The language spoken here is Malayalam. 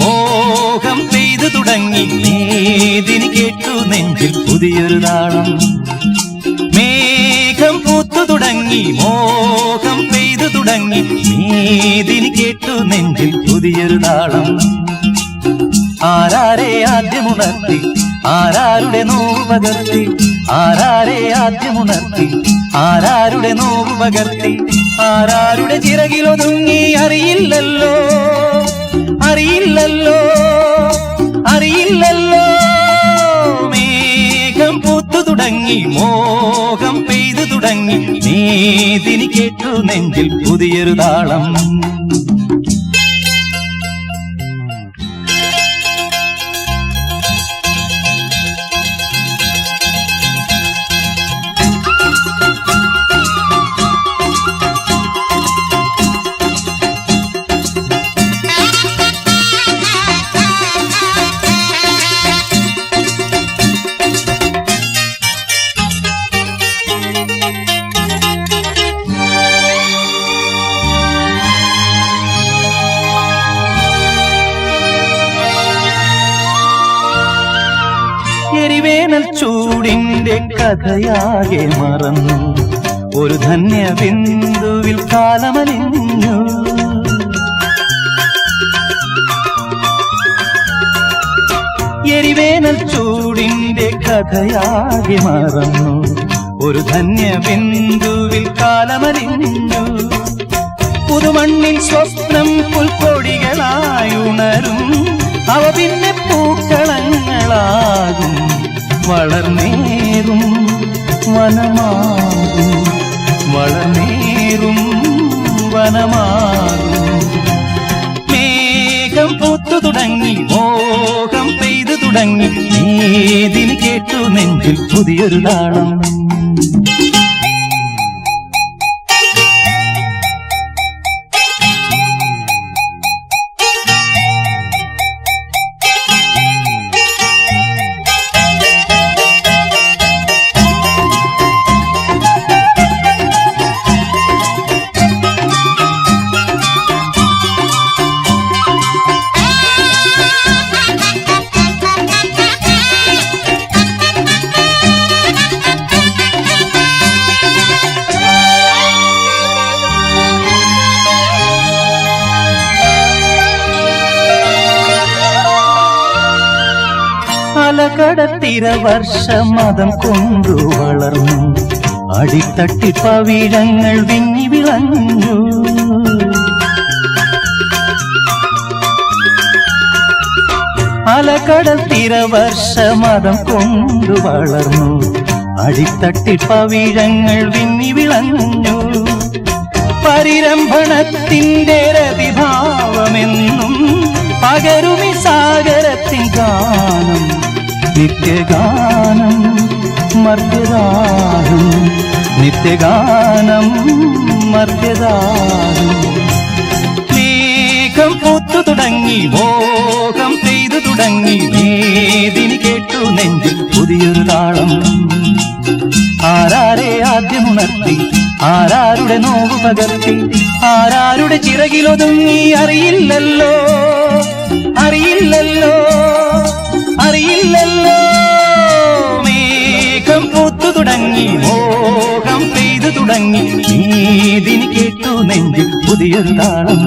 മോഹം പെയ്തു തുടങ്ങി മേദിനി കേട്ടു നെഞ്ചിൽ പുതിയൊരു താളം. മേഘം പൂത്തു തുടങ്ങി മോഹം പെയ്തു തുടങ്ങി മേദിനി കേട്ടു നെഞ്ചിൽ പുതിയൊരു താളം. ആരാരെ ആദ്യമുണർത്തി ആരാരുടെ നോവ് പകർത്തി, ആരാരെ ആദ്യമുണർത്തി ആരാരുടെ നോവ് പകർത്തി, ആരാരുടെ ചിറകിലൊതുങ്ങി അറിയില്ലല്ലോ അറിയില്ലല്ലോ അറിയില്ലല്ലോ. മേഘം പൂത്തു തുടങ്ങി മോഹം പെയ്തു തുടങ്ങി മേദിനി കേട്ടു നെഞ്ചിൽ പുതിയൊരു താളം. എരിവേനൽ ചൂടിന്റെ കഥയാകെ മറന്നു, ഒരു ധന്യ ബിന്ദുവിൽ കാലമലിഞ്ഞു. എരിവേനൽ ചൂടിന്റെ കഥയാകെ മറന്നു, ഒരു ധന്യ ബിന്ദുവിൽ കാലമലിഞ്ഞു. പുതുമണ്ണിൽ സ്വപ്നം പുൽക്കൊടികളായുണരും, അവ പിന്നെ പൂക്കളങ്ങളാകും. വളർന്നേറും വനമാകും, വളർന്നേറും വനമാകും. മേഘം പൂത്തു തുടങ്ങി മോഹം പെയ്തു തുടങ്ങി മേദിനി കേട്ടു നെഞ്ചിൽ പുതിയൊരു താളം. അലകടത്തിര വർഷമതം കൊണ്ടു വളർന്നു, അടിത്തട്ടി പവിഴങ്ങൾ വിങ്ങി വിളഞ്ഞു. അലകടത്തിര വർഷമതം കൊണ്ടു വളർന്നു, അടിത്തട്ടി പവിഴങ്ങൾ വിങ്ങി വിളഞ്ഞു. പരിരംഭണത്തിന്റെ രതിഭാവമെന്നും പകരുമി സാഗരത്തിൻ ഗാനം, നിത്യഗാനം മർത്യദാനം, നിത്യഗാനം മർത്യദാനം. മേഘം പൂത്തു തുടങ്ങി മോഹം പെയ്തു തുടങ്ങി മേദിനി കേട്ടു നെഞ്ചിൽ പുതിയൊരു താളം. ആരാരെ ആദ്യമുണർത്തി ആരാരുടെ നോവ് പകർത്തി, ആരാരുടെ ചിറകിലൊതുങ്ങി അറിയില്ലല്ലോ അറിയില്ലല്ലോ അറിയില്ലല്ലോ. മേഘം പൂത്തു തുടങ്ങി മോഹം പെയ്തു തുടങ്ങി മേദിനി കേട്ടു നെഞ്ചിൽ പുതിയൊരു താളം.